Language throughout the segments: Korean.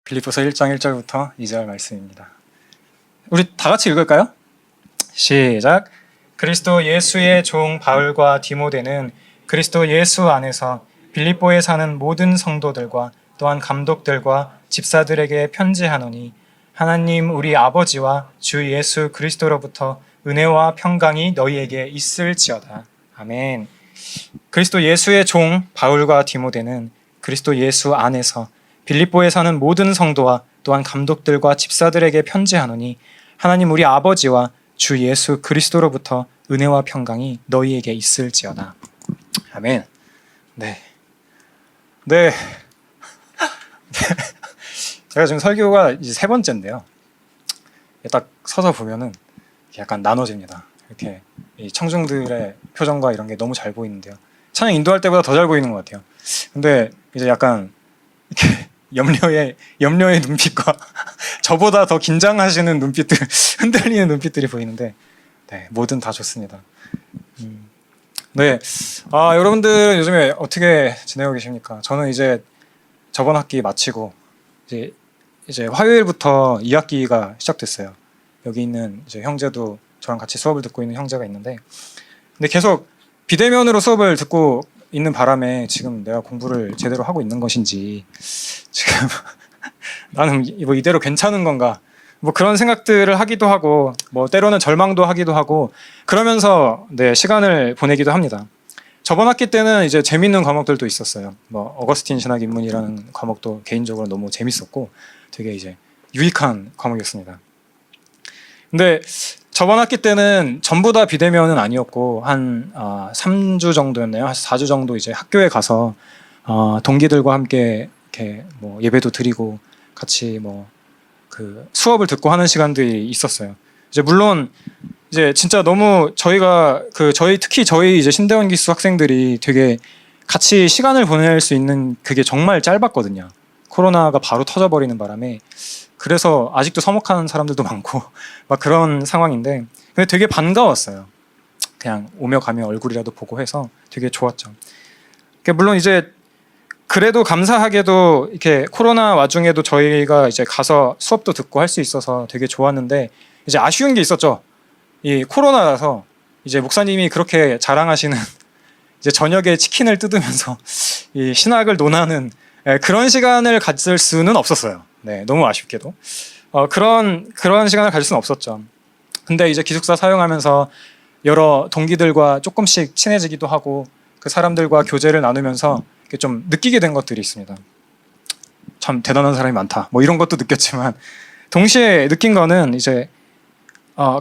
빌립보서 1장 1절부터 2절 말씀입니다. 우리 다 같이 읽을까요? 시작. 그리스도 예수의 종 바울과 디모데는 그리스도 예수 안에서 빌립보에 사는 모든 성도들과 또한 감독들과 집사들에게 편지하노니 하나님 우리 아버지와 주 예수 그리스도로부터 은혜와 평강이 너희에게 있을지어다. 아멘. 그리스도 예수의 종 바울과 디모데는 그리스도 예수 안에서 빌립보에 사는 모든 성도와 또한 감독들과 집사들에게 편지하노니 하나님 우리 아버지와 주 예수 그리스도로부터 은혜와 평강이 너희에게 있을지어다. 아멘. 네. 제가 지금 설교가 이제 세 번째인데요. 딱 서서 보면은 약간 나눠집니다. 이렇게 이 청중들의 표정과 이런 게 너무 잘 보이는데요. 찬양 인도할 때보다 더 잘 보이는 것 같아요. 근데 이제 약간 이렇게 염려의 눈빛과 저보다 더 긴장하시는 눈빛들, 흔들리는 눈빛들이 보이는데, 네, 뭐든 다 좋습니다. 네, 여러분들은 요즘에 어떻게 지내고 계십니까? 저는 이제 저번 학기 마치고 이제 화요일부터 2학기가 시작됐어요. 여기 있는 이제 형제도 저랑 같이 수업을 듣고 있는 형제가 있는데, 근데 계속 비대면으로 수업을 듣고 있는 바람에 지금 내가 공부를 제대로 하고 있는 것인지 지금 나는 뭐 이대로 괜찮은 건가 뭐 그런 생각들을 하기도 하고 뭐 때로는 절망도 하기도 하고 그러면서 네, 시간을 보내기도 합니다. 저번 학기 때는 이제 재밌는 과목들도 있었어요. 뭐 어거스틴 신학 입문이라는 과목도 개인적으로 너무 재밌었고 되게 이제 유익한 과목이었습니다. 근데 저번 학기 때는 전부 다 비대면은 아니었고 한 3주 정도였나요? 한 4주 정도 이제 학교에 가서 동기들과 함께 이렇게 뭐 예배도 드리고 같이 뭐 그 수업을 듣고 하는 시간들이 있었어요. 이제 물론 이제 진짜 너무 저희가 특히 저희 이제 신대원 기수 학생들이 되게 같이 시간을 보낼 수 있는 그게 정말 짧았거든요. 코로나가 바로 터져버리는 바람에 그래서 아직도 서먹하는 사람들도 많고 막 그런 상황인데 근데 되게 반가웠어요. 그냥 오며 가며 얼굴이라도 보고 해서 되게 좋았죠. 물론 이제 그래도 감사하게도 이렇게 코로나 와중에도 저희가 이제 가서 수업도 듣고 할 수 있어서 되게 좋았는데 이제 아쉬운 게 있었죠. 이 코로나라서 이제 목사님이 그렇게 자랑하시는 이제 저녁에 치킨을 뜯으면서 이 신학을 논하는 그런 시간을 가질 수는 없었어요. 네, 너무 아쉽게도 그런 시간을 가질 수는 없었죠. 근데 이제 기숙사 사용하면서 여러 동기들과 조금씩 친해지기도 하고 그 사람들과 교제를 나누면서 좀 느끼게 된 것들이 있습니다. 참 대단한 사람이 많다. 뭐 이런 것도 느꼈지만 동시에 느낀 거는 이제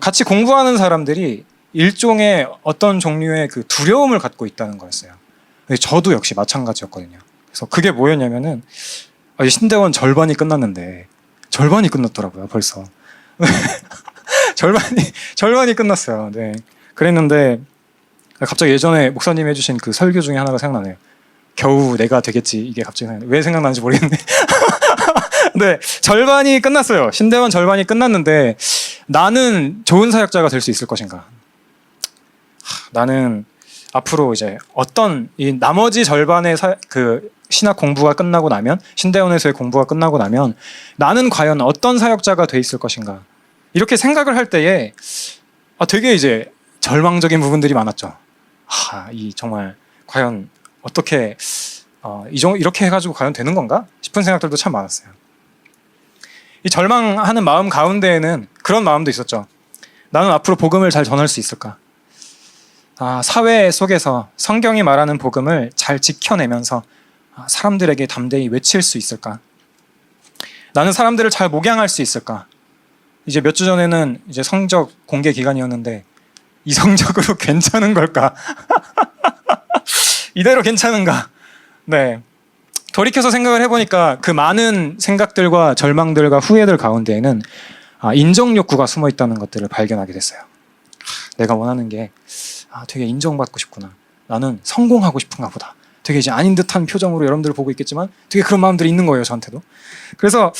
같이 공부하는 사람들이 일종의 어떤 종류의 그 두려움을 갖고 있다는 거였어요. 저도 역시 마찬가지였거든요. 그래서 그게 뭐였냐면은 신대원 절반이 끝났는데 절반이 끝났더라고요. 벌써 절반이 끝났어요. 네, 그랬는데 갑자기 예전에 목사님이 해주신 그 설교 중에 하나가 생각나네요. 겨우 내가 되겠지. 이게 갑자기 왜 생각나는지 모르겠는데 네, 절반이 끝났어요. 신대원 절반이 끝났는데 나는 좋은 사역자가 될 수 있을 것인가? 나는 앞으로 이제 어떤 이 나머지 절반의 그 신학 공부가 끝나고 나면 신대원에서의 공부가 끝나고 나면 나는 과연 어떤 사역자가 돼 있을 것인가? 이렇게 생각을 할 때에 되게 이제 절망적인 부분들이 많았죠. 이 정말 과연 어떻게 이렇게 해가지고 과연 되는 건가 싶은 생각들도 참 많았어요. 이 절망하는 마음 가운데에는 그런 마음도 있었죠. 나는 앞으로 복음을 잘 전할 수 있을까? 사회 속에서 성경이 말하는 복음을 잘 지켜내면서 사람들에게 담대히 외칠 수 있을까? 나는 사람들을 잘 목양할 수 있을까? 이제 몇 주 전에는 이제 성적 공개 기간이었는데 이 성적으로 괜찮은 걸까? 이대로 괜찮은가? 네. 돌이켜서 생각을 해보니까 그 많은 생각들과 절망들과 후회들 가운데에는 인정 욕구가 숨어 있다는 것들을 발견하게 됐어요. 내가 원하는 게 되게 인정받고 싶구나. 나는 성공하고 싶은가 보다. 되게 이제 아닌 듯한 표정으로 여러분들을 보고 있겠지만 되게 그런 마음들이 있는 거예요, 저한테도. 그래서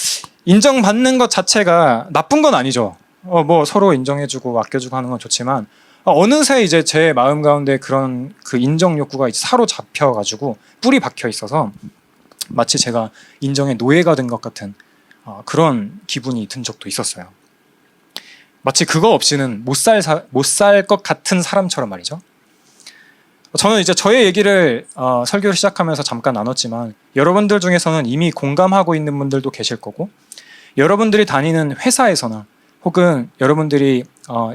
인정받는 것 자체가 나쁜 건 아니죠. 뭐 서로 인정해주고 아껴주고 하는 건 좋지만 어느새 이제 제 마음 가운데 그런 그 인정 욕구가 사로잡혀가지고 뿌리 박혀 있어서 마치 제가 인정의 노예가 된 것 같은 그런 기분이 든 적도 있었어요. 마치 그거 없이는 못 살 것 같은 사람처럼 말이죠. 저는 이제 저의 얘기를 설교를 시작하면서 잠깐 나눴지만 여러분들 중에서는 이미 공감하고 있는 분들도 계실 거고, 여러분들이 다니는 회사에서나 혹은 여러분들이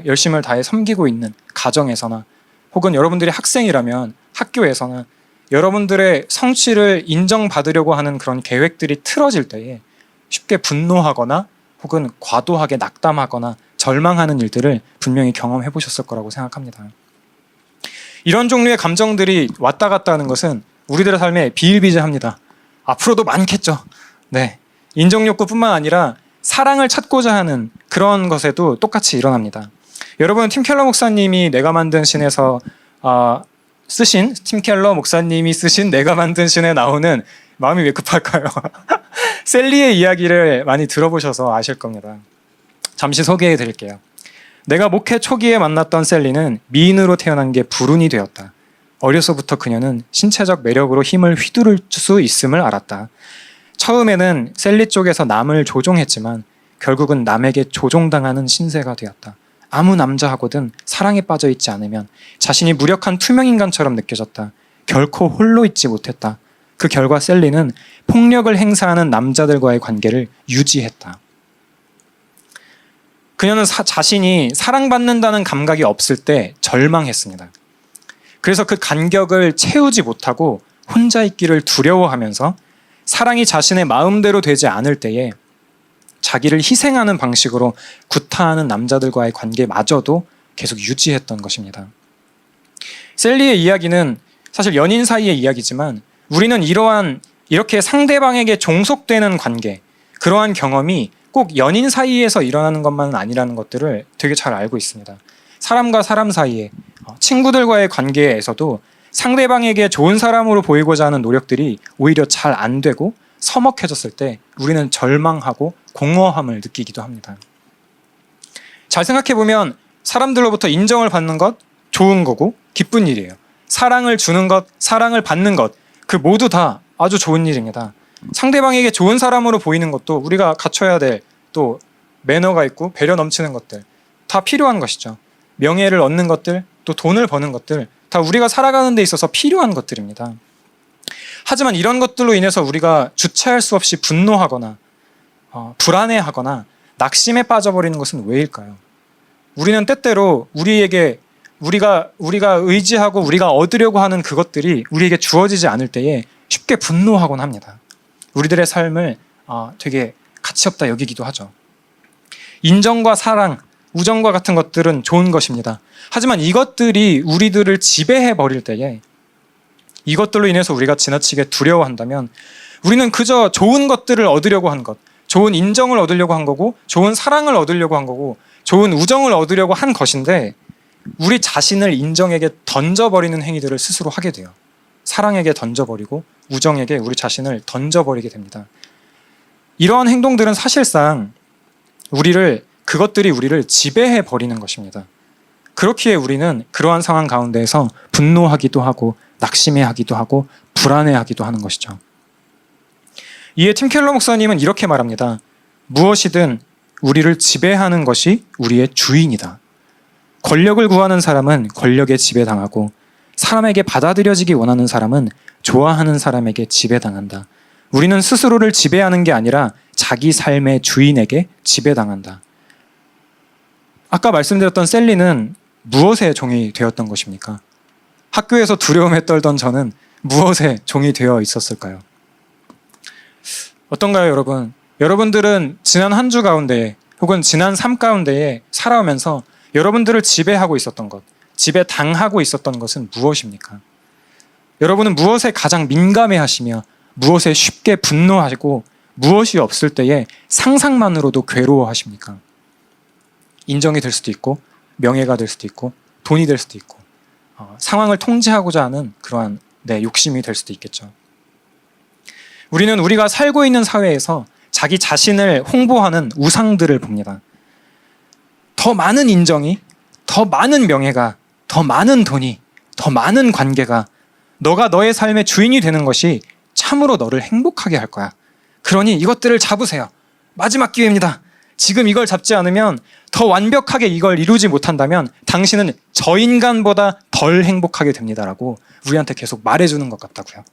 열심을 다해 섬기고 있는 가정에서나 혹은 여러분들이 학생이라면 학교에서나 여러분들의 성취를 인정받으려고 하는 그런 계획들이 틀어질 때에 쉽게 분노하거나 혹은 과도하게 낙담하거나 절망하는 일들을 분명히 경험해 보셨을 거라고 생각합니다. 이런 종류의 감정들이 왔다 갔다 하는 것은 우리들의 삶에 비일비재합니다. 앞으로도 많겠죠. 네, 인정욕구뿐만 아니라 사랑을 찾고자 하는 그런 것에도 똑같이 일어납니다. 여러분, 팀 켈러 목사님이 내가 만든 신에서 쓰신, 팀 켈러 목사님이 쓰신 내가 만든 신에 나오는, 마음이 왜 급할까요? 셀리의 이야기를 많이 들어보셔서 아실 겁니다. 잠시 소개해 드릴게요. 내가 목회 초기에 만났던 셀리는 미인으로 태어난 게 불운이 되었다. 어려서부터 그녀는 신체적 매력으로 힘을 휘두를 수 있음을 알았다. 처음에는 셀리 쪽에서 남을 조종했지만 결국은 남에게 조종당하는 신세가 되었다. 아무 남자하고든 사랑에 빠져 있지 않으면 자신이 무력한 투명인간처럼 느껴졌다. 결코 홀로 있지 못했다. 그 결과 셀리는 폭력을 행사하는 남자들과의 관계를 유지했다. 그녀는 자신이 사랑받는다는 감각이 없을 때 절망했습니다. 그래서 그 간격을 채우지 못하고 혼자 있기를 두려워하면서 사랑이 자신의 마음대로 되지 않을 때에 자기를 희생하는 방식으로 구타하는 남자들과의 관계마저도 계속 유지했던 것입니다. 셀리의 이야기는 사실 연인 사이의 이야기지만 우리는 이렇게 상대방에게 종속되는 관계, 그러한 경험이 꼭 연인 사이에서 일어나는 것만은 아니라는 것들을 되게 잘 알고 있습니다. 사람과 사람 사이에, 친구들과의 관계에서도 상대방에게 좋은 사람으로 보이고자 하는 노력들이 오히려 잘 안 되고 서먹해졌을 때 우리는 절망하고 공허함을 느끼기도 합니다. 잘 생각해보면 사람들로부터 인정을 받는 것 좋은 거고 기쁜 일이에요. 사랑을 주는 것, 사랑을 받는 것, 그 모두 다 아주 좋은 일입니다. 상대방에게 좋은 사람으로 보이는 것도 우리가 갖춰야 될 또 매너가 있고 배려 넘치는 것들 다 필요한 것이죠. 명예를 얻는 것들, 또 돈을 버는 것들 다 우리가 살아가는 데 있어서 필요한 것들입니다. 하지만 이런 것들로 인해서 우리가 주체할 수 없이 분노하거나 불안해하거나 낙심에 빠져버리는 것은 왜일까요? 우리는 때때로 우리가 의지하고 우리가 얻으려고 하는 그것들이 우리에게 주어지지 않을 때에 쉽게 분노하곤 합니다. 우리들의 삶을 되게 가치없다 여기기도 하죠. 인정과 사랑, 우정과 같은 것들은 좋은 것입니다. 하지만 이것들이 우리들을 지배해 버릴 때에 이것들로 인해서 우리가 지나치게 두려워한다면 우리는 그저 좋은 것들을 얻으려고 한 것, 좋은 인정을 얻으려고 한 거고 좋은 사랑을 얻으려고 한 거고 좋은 우정을 얻으려고 한 것인데 우리 자신을 인정에게 던져버리는 행위들을 스스로 하게 돼요. 사랑에게 던져버리고 우정에게 우리 자신을 던져버리게 됩니다. 이러한 행동들은 사실상 그것들이 우리를 지배해 버리는 것입니다. 그렇기에 우리는 그러한 상황 가운데에서 분노하기도 하고 낙심해하기도 하고 불안해하기도 하는 것이죠. 이에 팀 켈러 목사님은 이렇게 말합니다. 무엇이든 우리를 지배하는 것이 우리의 주인이다. 권력을 구하는 사람은 권력에 지배당하고 사람에게 받아들여지기 원하는 사람은 좋아하는 사람에게 지배당한다. 우리는 스스로를 지배하는 게 아니라 자기 삶의 주인에게 지배당한다. 아까 말씀드렸던 셀리는 무엇의 종이 되었던 것입니까? 학교에서 두려움에 떨던 저는 무엇의 종이 되어 있었을까요? 어떤가요, 여러분? 여러분들은 지난 한 주 가운데 혹은 지난 삶 가운데에 살아오면서 여러분들을 지배하고 있었던 것, 지배당하고 있었던 것은 무엇입니까? 여러분은 무엇에 가장 민감해하시며 무엇에 쉽게 분노하시고 무엇이 없을 때에 상상만으로도 괴로워하십니까? 인정이 될 수도 있고 명예가 될 수도 있고 돈이 될 수도 있고 상황을 통제하고자 하는 그러한 욕심이 될 수도 있겠죠. 우리는 우리가 살고 있는 사회에서 자기 자신을 홍보하는 우상들을 봅니다. 더 많은 인정이, 더 많은 명예가, 더 많은 돈이, 더 많은 관계가 너가 너의 삶의 주인이 되는 것이 참으로 너를 행복하게 할 거야. 그러니 이것들을 잡으세요. 마지막 기회입니다. 지금 이걸 잡지 않으면 더 완벽하게 이걸 이루지 못한다면 당신은 저 인간보다 덜 행복하게 됩니다라고 우리한테 계속 말해주는 것 같다고요.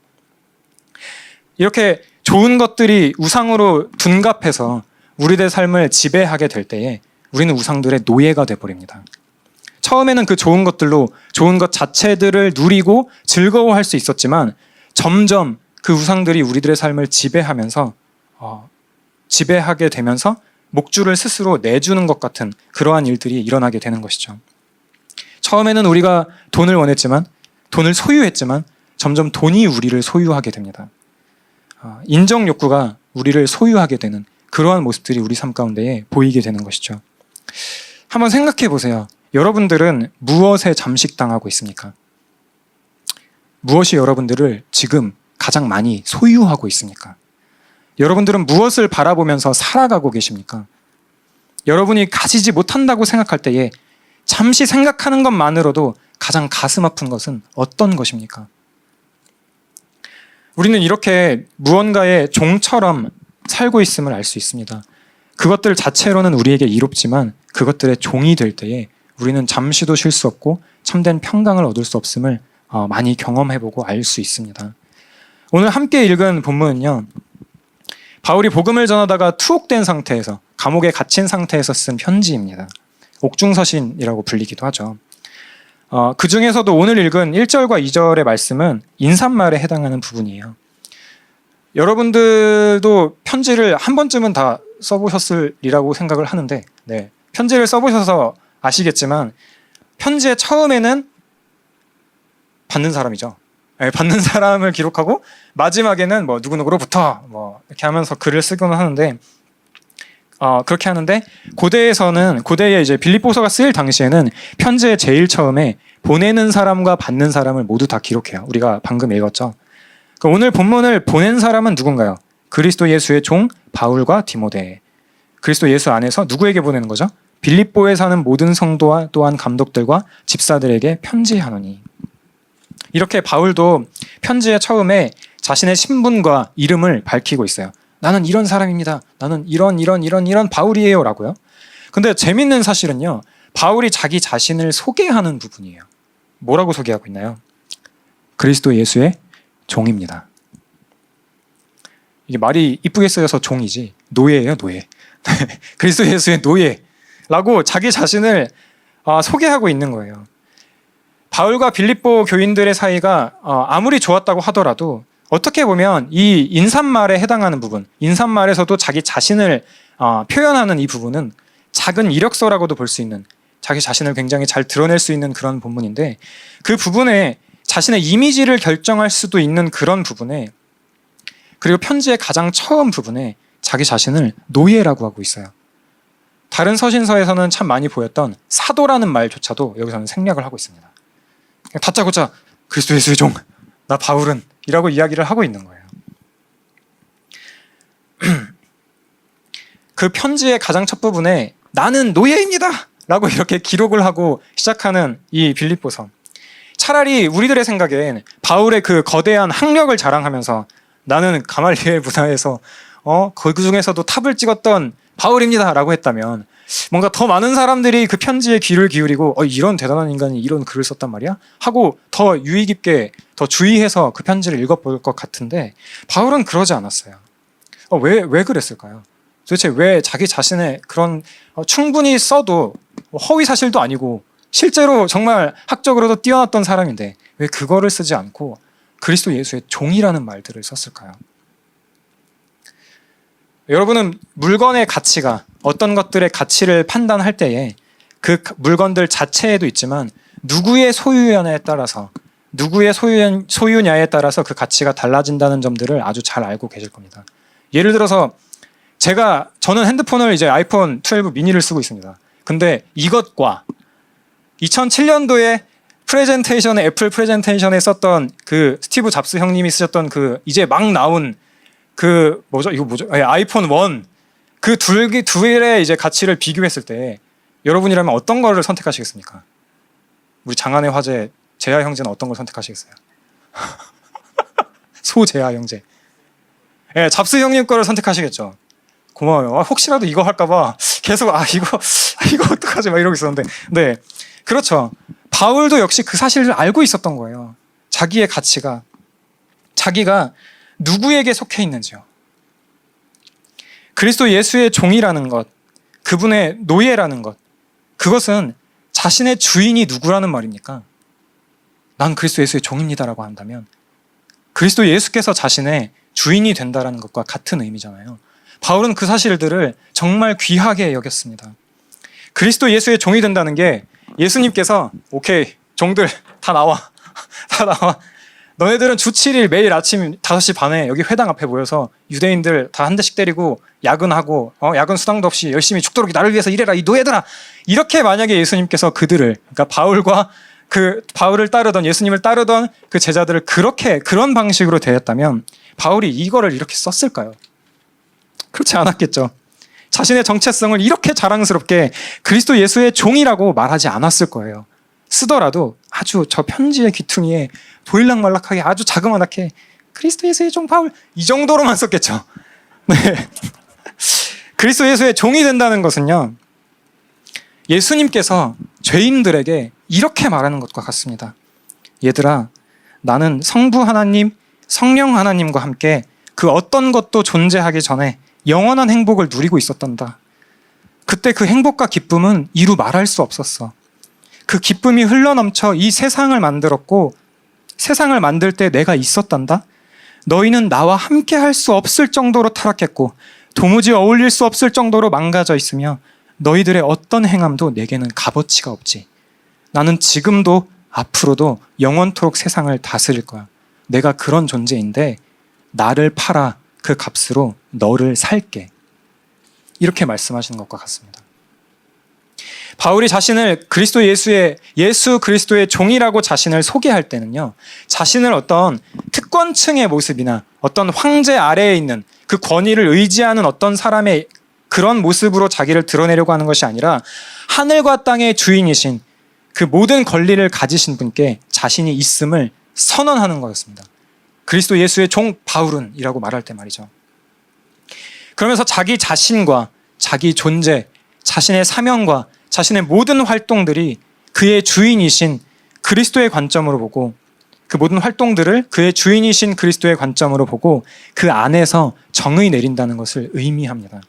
이렇게 좋은 것들이 우상으로 둔갑해서 우리들의 삶을 지배하게 될 때에 우리는 우상들의 노예가 돼버립니다. 처음에는 그 좋은 것들로 좋은 것 자체들을 누리고 즐거워할 수 있었지만 점점 그 우상들이 우리들의 삶을 지배하게 되면서 목줄을 스스로 내주는 것 같은 그러한 일들이 일어나게 되는 것이죠. 처음에는 우리가 돈을 원했지만, 돈을 소유했지만 점점 돈이 우리를 소유하게 됩니다. 인정 욕구가 우리를 소유하게 되는 그러한 모습들이 우리 삶 가운데에 보이게 되는 것이죠. 한번 생각해 보세요. 여러분들은 무엇에 잠식당하고 있습니까? 무엇이 여러분들을 지금 가장 많이 소유하고 있습니까? 여러분들은 무엇을 바라보면서 살아가고 계십니까? 여러분이 가지지 못한다고 생각할 때에 잠시 생각하는 것만으로도 가장 가슴 아픈 것은 어떤 것입니까? 우리는 이렇게 무언가의 종처럼 살고 있음을 알 수 있습니다. 그것들 자체로는 우리에게 이롭지만 그것들의 종이 될 때에 우리는 잠시도 쉴 수 없고 참된 평강을 얻을 수 없음을 많이 경험해보고 알 수 있습니다. 오늘 함께 읽은 본문은요, 바울이 복음을 전하다가 투옥된 상태에서, 감옥에 갇힌 상태에서 쓴 편지입니다. 옥중서신이라고 불리기도 하죠. 그 중에서도 오늘 읽은 1절과 2절의 말씀은 인사말에 해당하는 부분이에요. 여러분들도 편지를 한 번쯤은 다 써보셨으리라고 생각을 하는데, 네, 편지를 써보셔서 아시겠지만 편지의 처음에는 받는 사람이죠. 네, 받는 사람을 기록하고 마지막에는 뭐 누구누구로부터 뭐 이렇게 하면서 글을 쓰곤 하는데, 그렇게 하는데 고대에 이제 빌립보서가 쓰일 당시에는 편지의 제일 처음에 보내는 사람과 받는 사람을 모두 다 기록해요. 우리가 방금 읽었죠. 그러니까 오늘 본문을 보낸 사람은 누군가요? 그리스도 예수의 종 바울과 디모데. 그리스도 예수 안에서 누구에게 보내는 거죠? 빌립보에 사는 모든 성도와 또한 감독들과 집사들에게 편지하노니. 이렇게 바울도 편지의 처음에 자신의 신분과 이름을 밝히고 있어요. 나는 이런 사람입니다. 나는 이런 바울이에요 라고요. 근데 재밌는 사실은요, 바울이 자기 자신을 소개하는 부분이에요. 뭐라고 소개하고 있나요? 그리스도 예수의 종입니다. 이게 말이 이쁘게 쓰여서 종이지 노예예요, 노예. 그리스도 예수의 노예라고 자기 자신을 소개하고 있는 거예요. 바울과 빌립보 교인들의 사이가 아무리 좋았다고 하더라도 어떻게 보면 이 인사말에 해당하는 부분, 인사말에서도 자기 자신을 표현하는 이 부분은 작은 이력서라고도 볼 수 있는, 자기 자신을 굉장히 잘 드러낼 수 있는 그런 부분인데, 그 부분에 자신의 이미지를 결정할 수도 있는 그런 부분에, 그리고 편지의 가장 처음 부분에 자기 자신을 노예라고 하고 있어요. 다른 서신서에서는 참 많이 보였던 사도라는 말조차도 여기서는 생략을 하고 있습니다. 다짜고짜 그리스도 예수의 종, 나 바울은 이라고 이야기를 하고 있는 거예요. 그 편지의 가장 첫 부분에 나는 노예입니다 라고 이렇게 기록을 하고 시작하는 이 빌립보서, 차라리 우리들의 생각엔 바울의 그 거대한 학력을 자랑하면서 나는 가말리엘 문화에서 그 중에서도 탑을 찍었던 바울입니다 라고 했다면 뭔가 더 많은 사람들이 그 편지에 귀를 기울이고 이런 대단한 인간이 이런 글을 썼단 말이야? 하고 더 유의 깊게 더 주의해서 그 편지를 읽어볼 것 같은데, 바울은 그러지 않았어요. 왜 그랬을까요? 도대체 왜 자기 자신의 그런 충분히 써도 허위 사실도 아니고 실제로 정말 학적으로도 뛰어났던 사람인데 왜 그거를 쓰지 않고 그리스도 예수의 종이라는 말들을 썼을까요? 여러분은 물건의 가치가, 어떤 것들의 가치를 판단할 때에 그 물건들 자체에도 있지만 누구의 소유냐에 따라서 그 가치가 달라진다는 점들을 아주 잘 알고 계실 겁니다. 예를 들어서 저는 핸드폰을 이제 아이폰 12 미니를 쓰고 있습니다. 근데 이것과 2007년도에 애플 프레젠테이션에 썼던 그 스티브 잡스 형님이 쓰셨던 그 이제 막 나온 아이폰 1, 그 둘의 이제 가치를 비교했을 때 여러분이라면 어떤 거를 선택하시겠습니까? 우리 장안의 화제 재하 형제는 어떤 걸 선택하시겠어요? 소재하 형제. 잡스 형님 거를 선택하시겠죠. 고마워요. 혹시라도 이거 할까봐 계속 이거 어떡하지 막 이러고 있었는데, 네, 그렇죠. 바울도 역시 그 사실을 알고 있었던 거예요. 자기의 가치가, 자기가 누구에게 속해 있는지요. 그리스도 예수의 종이라는 것, 그분의 노예라는 것, 그것은 자신의 주인이 누구라는 말입니까? 난 그리스도 예수의 종입니다라고 한다면 그리스도 예수께서 자신의 주인이 된다는 것과 같은 의미잖아요. 바울은 그 사실들을 정말 귀하게 여겼습니다. 그리스도 예수의 종이 된다는 게 예수님께서 오케이, 종들 다 나와. 다 나와. 너네들은 주 7일 매일 아침 5시 반에 여기 회당 앞에 모여서 유대인들 다 한 대씩 때리고 야근하고 야근 수당도 없이 열심히 죽도록 나를 위해서 일해라 이 노예들아. 이렇게 만약에 예수님께서 그들을, 그러니까 바울과 그 바울을 따르던, 예수님을 따르던 그 제자들을 그런 방식으로 대했다면 바울이 이거를 이렇게 썼을까요? 그렇지 않았겠죠. 자신의 정체성을 이렇게 자랑스럽게 그리스도 예수의 종이라고 말하지 않았을 거예요. 쓰더라도 아주 저 편지의 귀퉁이에 보일락말락하게 아주 자그마하게 그리스도 예수의 종 바울, 이 정도로만 썼겠죠. 네. 그리스도 예수의 종이 된다는 것은요, 예수님께서 죄인들에게 이렇게 말하는 것과 같습니다. 얘들아, 나는 성부 하나님, 성령 하나님과 함께 그 어떤 것도 존재하기 전에 영원한 행복을 누리고 있었단다. 그때 그 행복과 기쁨은 이루 말할 수 없었어. 그 기쁨이 흘러넘쳐 이 세상을 만들었고, 세상을 만들 때 내가 있었단다. 너희는 나와 함께 할 수 없을 정도로 타락했고 도무지 어울릴 수 없을 정도로 망가져 있으며 너희들의 어떤 행함도 내게는 값어치가 없지. 나는 지금도 앞으로도 영원토록 세상을 다스릴 거야. 내가 그런 존재인데 나를 팔아 그 값으로 너를 살게. 이렇게 말씀하시는 것과 같습니다. 바울이 자신을 예수 그리스도의 종이라고 자신을 소개할 때는요, 자신을 어떤 특권층의 모습이나 어떤 황제 아래에 있는 그 권위를 의지하는 어떤 사람의 그런 모습으로 자기를 드러내려고 하는 것이 아니라 하늘과 땅의 주인이신 그 모든 권리를 가지신 분께 자신이 있음을 선언하는 거였습니다. 그리스도 예수의 종 바울은 이라고 말할 때 말이죠. 그러면서 자기 자신과 자기 존재, 자신의 사명과 자신의 모든 활동들이 그의 주인이신 그리스도의 관점으로 보고, 그 모든 활동들을 그의 주인이신 그리스도의 관점으로 보고 그 안에서 정의 내린다는 것을 의미합니다.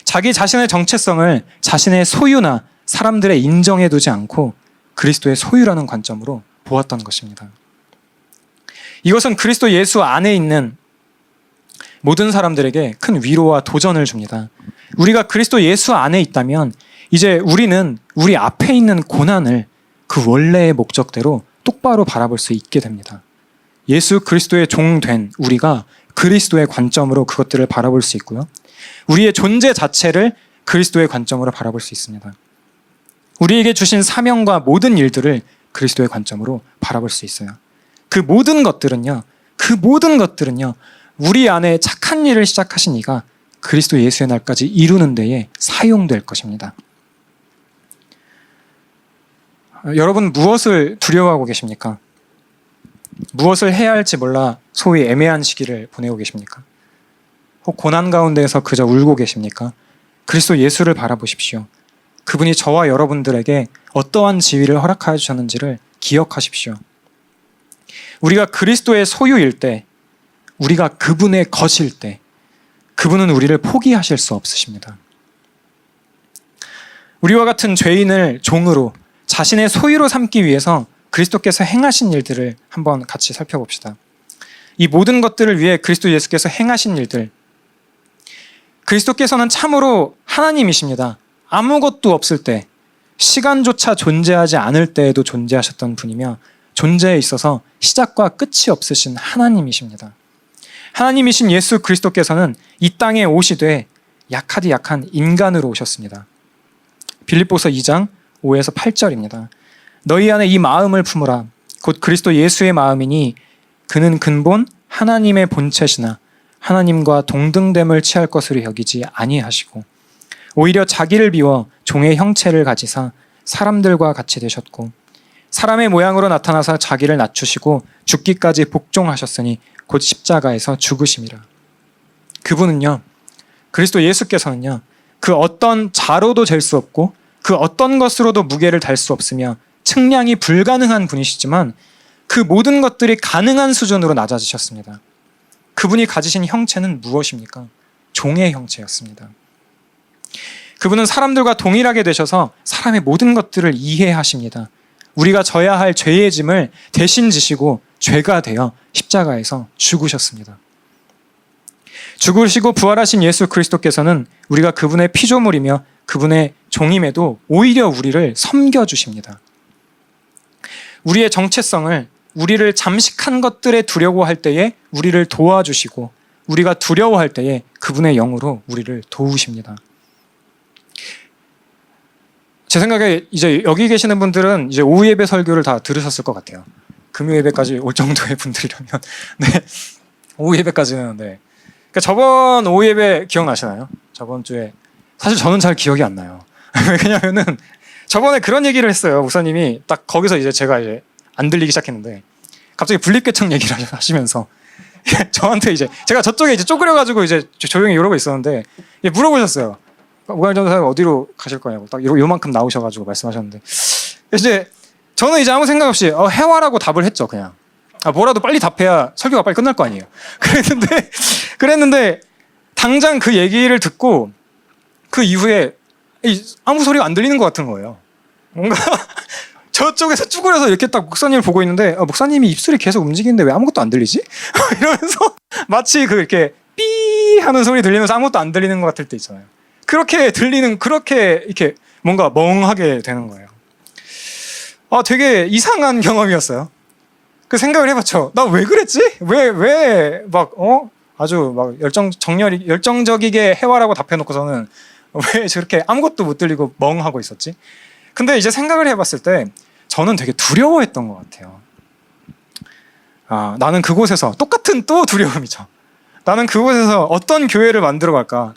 자기 자신의 정체성을 자신의 소유나 사람들의 인정해 두지 않고 그리스도의 소유라는 관점으로 보았던 것입니다. 이것은 그리스도 예수 안에 있는 모든 사람들에게 큰 위로와 도전을 줍니다. 우리가 그리스도 예수 안에 있다면 이제 우리는 우리 앞에 있는 고난을 그 원래의 목적대로 똑바로 바라볼 수 있게 됩니다. 예수 그리스도의 종 된 우리가 그리스도의 관점으로 그것들을 바라볼 수 있고요. 우리의 존재 자체를 그리스도의 관점으로 바라볼 수 있습니다. 우리에게 주신 사명과 모든 일들을 그리스도의 관점으로 바라볼 수 있어요. 그 모든 것들은요, 우리 안에 착한 일을 시작하신 이가 그리스도 예수의 날까지 이루는 데에 사용될 것입니다. 여러분, 무엇을 두려워하고 계십니까? 무엇을 해야 할지 몰라 소위 애매한 시기를 보내고 계십니까? 혹 고난 가운데에서 그저 울고 계십니까? 그리스도 예수를 바라보십시오. 그분이 저와 여러분들에게 어떠한 지위를 허락하여 주셨는지를 기억하십시오. 우리가 그리스도의 소유일 때, 우리가 그분의 것일 때, 그분은 우리를 포기하실 수 없으십니다. 우리와 같은 죄인을 종으로 자신의 소유로 삼기 위해서 그리스도께서 행하신 일들을 한번 같이 살펴봅시다. 이 모든 것들을 위해 그리스도 예수께서 행하신 일들, 그리스도께서는 참으로 하나님이십니다. 아무것도 없을 때, 시간조차 존재하지 않을 때에도 존재하셨던 분이며 존재에 있어서 시작과 끝이 없으신 하나님이십니다. 하나님이신 예수 그리스도께서는 이 땅에 오시되 약하디 약한 인간으로 오셨습니다. 빌립보서 2장 5에서 8절입니다. 너희 안에 이 마음을 품으라. 곧 그리스도 예수의 마음이니 그는 근본 하나님의 본체시나 하나님과 동등됨을 취할 것으로 여기지 아니하시고 오히려 자기를 비워 종의 형체를 가지사 사람들과 같이 되셨고 사람의 모양으로 나타나사 자기를 낮추시고 죽기까지 복종하셨으니 곧 십자가에서 죽으심이라. 그분은요, 그리스도 예수께서는요, 그 어떤 자로도 잴 수 없고 그 어떤 것으로도 무게를 달 수 없으며 측량이 불가능한 분이시지만 그 모든 것들이 가능한 수준으로 낮아지셨습니다. 그분이 가지신 형체는 무엇입니까? 종의 형체였습니다. 그분은 사람들과 동일하게 되셔서 사람의 모든 것들을 이해하십니다. 우리가 져야 할 죄의 짐을 대신 지시고 죄가 되어 십자가에서 죽으셨습니다. 죽으시고 부활하신 예수 그리스도께서는 우리가 그분의 피조물이며 그분의 종임에도 오히려 우리를 섬겨주십니다. 우리의 정체성을, 우리를 잠식한 것들에 두려워할 때에 우리를 도와주시고 우리가 두려워할 때에 그분의 영으로 우리를 도우십니다. 제 생각에 이제 여기 계시는 분들은 이제 오후 예배 설교를 다 들으셨을 것 같아요. 금요 예배까지 올 정도의 분들이라면. 네. 오후 예배까지는, 네. 그러니까 저번 오후 예배 기억나시나요? 저번 주에. 사실 저는 잘 기억이 안 나요. 왜냐면은 저번에 그런 얘기를 했어요. 목사님이 딱 거기서 이제 제가 이제 안 들리기 시작했는데 갑자기 분립개척 얘기를 하시면서 저한테 이제 제가 저쪽에 이제 쪼그려가지고 이제 조용히 이러고 있었는데 물어보셨어요. 오갈 전사님 어디로 가실 거냐고 딱 요만큼 나오셔가지고 말씀하셨는데 이제 저는 이제 아무 생각 없이 해와라고 답을 했죠. 그냥 뭐라도 빨리 답해야 설교가 빨리 끝날 거 아니에요. 그랬는데 당장 그 얘기를 듣고 그 이후에 아무 소리가 안 들리는 것 같은 거예요. 뭔가 저쪽에서 쭈그려서 이렇게 딱 목사님을 보고 있는데 목사님이 입술이 계속 움직이는데 왜 아무것도 안 들리지? 이러면서 마치 그 이렇게 삐 하는 소리 들리면서 아무것도 안 들리는 것 같을 때 있잖아요. 그렇게 들리는, 그렇게 이렇게 뭔가 멍하게 되는 거예요. 되게 이상한 경험이었어요. 그 생각을 해봤죠. 나 왜 그랬지? 왜 아주 막 열정적이게 해와라고 답해놓고서는 왜 저렇게 아무것도 못 들리고 멍하고 있었지? 근데 이제 생각을 해봤을 때 저는 되게 두려워했던 것 같아요. 나는 그곳에서 똑같은 또 두려움이죠. 나는 그곳에서 어떤 교회를 만들어 갈까?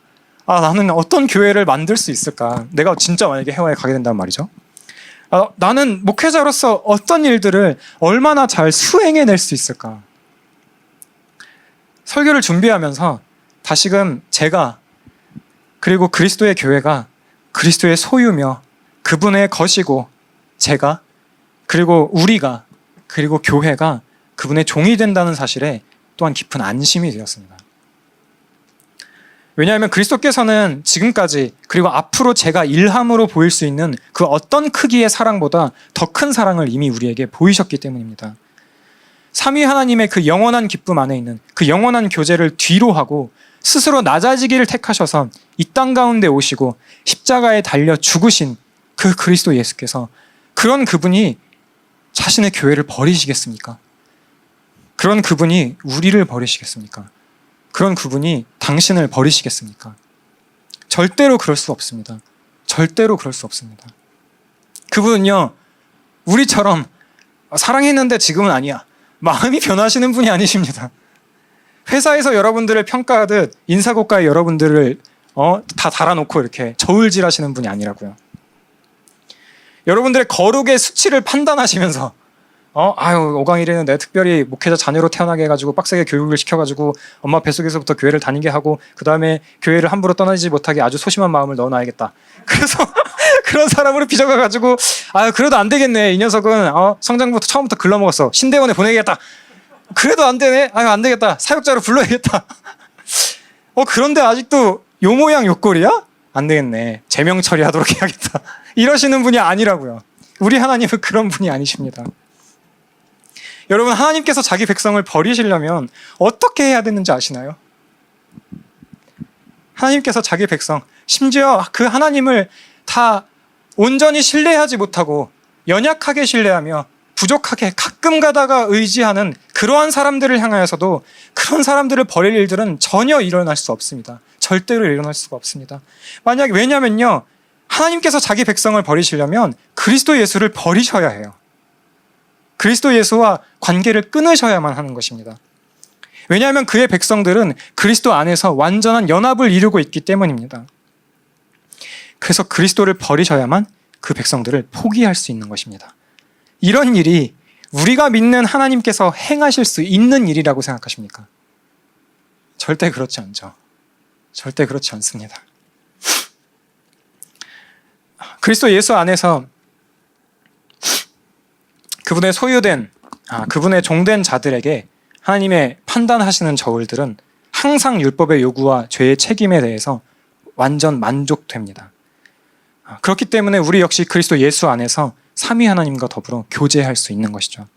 나는 어떤 교회를 만들 수 있을까? 내가 진짜 만약에 해와에 가게 된다는 말이죠. 나는 목회자로서 어떤 일들을 얼마나 잘 수행해낼 수 있을까? 설교를 준비하면서 다시금 제가 그리고 그리스도의 교회가 그리스도의 소유며 그분의 것이고 제가 그리고 우리가 그리고 교회가 그분의 종이 된다는 사실에 또한 깊은 안심이 되었습니다. 왜냐하면 그리스도께서는 지금까지 그리고 앞으로 제가 일함으로 보일 수 있는 그 어떤 크기의 사랑보다 더 큰 사랑을 이미 우리에게 보이셨기 때문입니다. 삼위 하나님의 그 영원한 기쁨 안에 있는 그 영원한 교제를 뒤로 하고 스스로 낮아지기를 택하셔서 이 땅 가운데 오시고 십자가에 달려 죽으신 그 그리스도 예수께서 그런 그분이 자신의 교회를 버리시겠습니까? 그런 그분이 우리를 버리시겠습니까? 그런 그분이 당신을 버리시겠습니까? 절대로 그럴 수 없습니다. 절대로 그럴 수 없습니다. 그분은요, 우리처럼 사랑했는데 지금은 아니야. 마음이 변하시는 분이 아니십니다. 회사에서 여러분들을 평가하듯 인사고가에 여러분들을 다 달아놓고 이렇게 저울질하시는 분이 아니라고요. 여러분들의 거룩의 수치를 판단하시면서 오강일에는 내가 특별히 목회자 자녀로 태어나게 해가지고 빡세게 교육을 시켜가지고 엄마 뱃속에서부터 교회를 다니게 하고 그 다음에 교회를 함부로 떠나지 못하게 아주 소심한 마음을 넣어놔야겠다. 그래서 그런 사람으로 빚어가가지고 그래도 안 되겠네. 이 녀석은 성장부터 처음부터 글러먹었어. 신대원에 보내야겠다. 그래도 안 되네. 안 되겠다. 사역자로 불러야겠다. 그런데 아직도 요 모양 요 꼴이야? 안 되겠네. 제명 처리하도록 해야겠다. 이러시는 분이 아니라고요. 우리 하나님은 그런 분이 아니십니다. 여러분, 하나님께서 자기 백성을 버리시려면 어떻게 해야 되는지 아시나요? 하나님께서 자기 백성, 심지어 그 하나님을 다 온전히 신뢰하지 못하고 연약하게 신뢰하며 부족하게 가끔 가다가 의지하는 그러한 사람들을 향하여서도 그런 사람들을 버릴 일들은 전혀 일어날 수 없습니다. 절대로 일어날 수가 없습니다. 왜냐면요, 하나님께서 자기 백성을 버리시려면 그리스도 예수를 버리셔야 해요. 그리스도 예수와 관계를 끊으셔야만 하는 것입니다. 왜냐하면 그의 백성들은 그리스도 안에서 완전한 연합을 이루고 있기 때문입니다. 그래서 그리스도를 버리셔야만 그 백성들을 포기할 수 있는 것입니다. 이런 일이 우리가 믿는 하나님께서 행하실 수 있는 일이라고 생각하십니까? 절대 그렇지 않죠. 절대 그렇지 않습니다. 그리스도 예수 안에서 그분의 소유된, 그분의 종된 자들에게 하나님의 판단하시는 저울들은 항상 율법의 요구와 죄의 책임에 대해서 완전 만족됩니다. 그렇기 때문에 우리 역시 그리스도 예수 안에서 삼위 하나님과 더불어 교제할 수 있는 것이죠.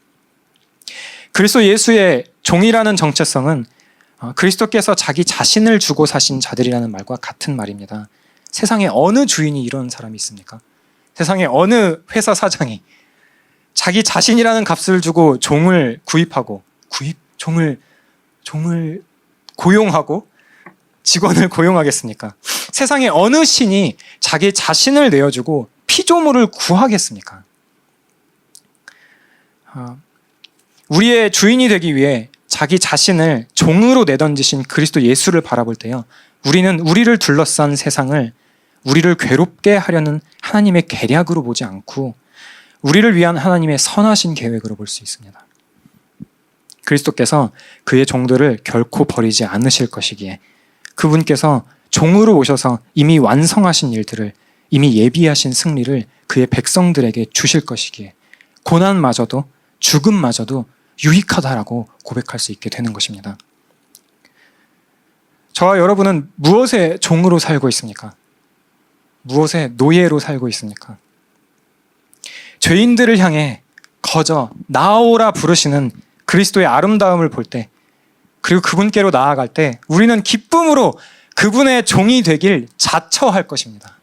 그리스도 예수의 종이라는 정체성은 그리스도께서 자기 자신을 주고 사신 자들이라는 말과 같은 말입니다. 세상에 어느 주인이 이런 사람이 있습니까? 세상에 어느 회사 사장이 자기 자신이라는 값을 주고 종을 구입하고 종을 고용하고 직원을 고용하겠습니까? 세상에 어느 신이 자기 자신을 내어주고 피조물을 구하겠습니까? 우리의 주인이 되기 위해 자기 자신을 종으로 내던지신 그리스도 예수를 바라볼 때요, 우리는 우리를 둘러싼 세상을 우리를 괴롭게 하려는 하나님의 계략으로 보지 않고 우리를 위한 하나님의 선하신 계획으로 볼 수 있습니다. 그리스도께서 그의 종들을 결코 버리지 않으실 것이기에 그분께서 종으로 오셔서 이미 완성하신 일들을, 이미 예비하신 승리를 그의 백성들에게 주실 것이기에 고난마저도, 죽음마저도 유익하다라고 고백할 수 있게 되는 것입니다. 저와 여러분은 무엇의 종으로 살고 있습니까? 무엇의 노예로 살고 있습니까? 죄인들을 향해 거저 나아오라 부르시는 그리스도의 아름다움을 볼 때, 그리고 그분께로 나아갈 때 우리는 기쁨으로 그분의 종이 되길 자처할 것입니다.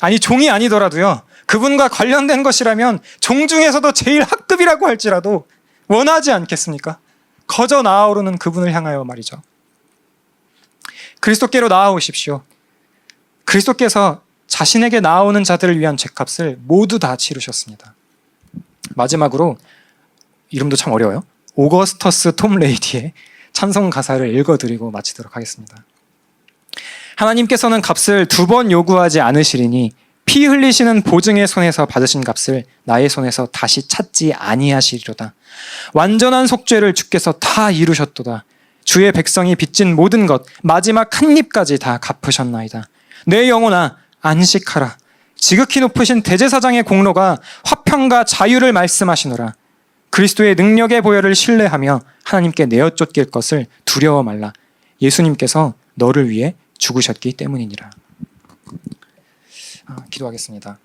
아니, 종이 아니더라도요, 그분과 관련된 것이라면 종 중에서도 제일 학급이라고 할지라도 원하지 않겠습니까? 거저 나아오르는 그분을 향하여 말이죠. 그리스도께로 나아오십시오. 그리스도께서 자신에게 나아오는 자들을 위한 죄값을 모두 다 치르셨습니다. 마지막으로, 이름도 참 어려워요, 오거스터스 톰 레이디의 찬송 가사를 읽어드리고 마치도록 하겠습니다. 하나님께서는 값을 2번 요구하지 않으시리니 피 흘리시는 보증의 손에서 받으신 값을 나의 손에서 다시 찾지 아니하시리로다. 완전한 속죄를 주께서 다 이루셨도다. 주의 백성이 빚진 모든 것 마지막 한 입까지 다 갚으셨나이다. 내 영혼아 안식하라. 지극히 높으신 대제사장의 공로가 화평과 자유를 말씀하시노라. 그리스도의 능력의 보혈을 신뢰하며 하나님께 내어 쫓길 것을 두려워 말라. 예수님께서 너를 위해 죽으셨기 때문이니라. 기도하겠습니다.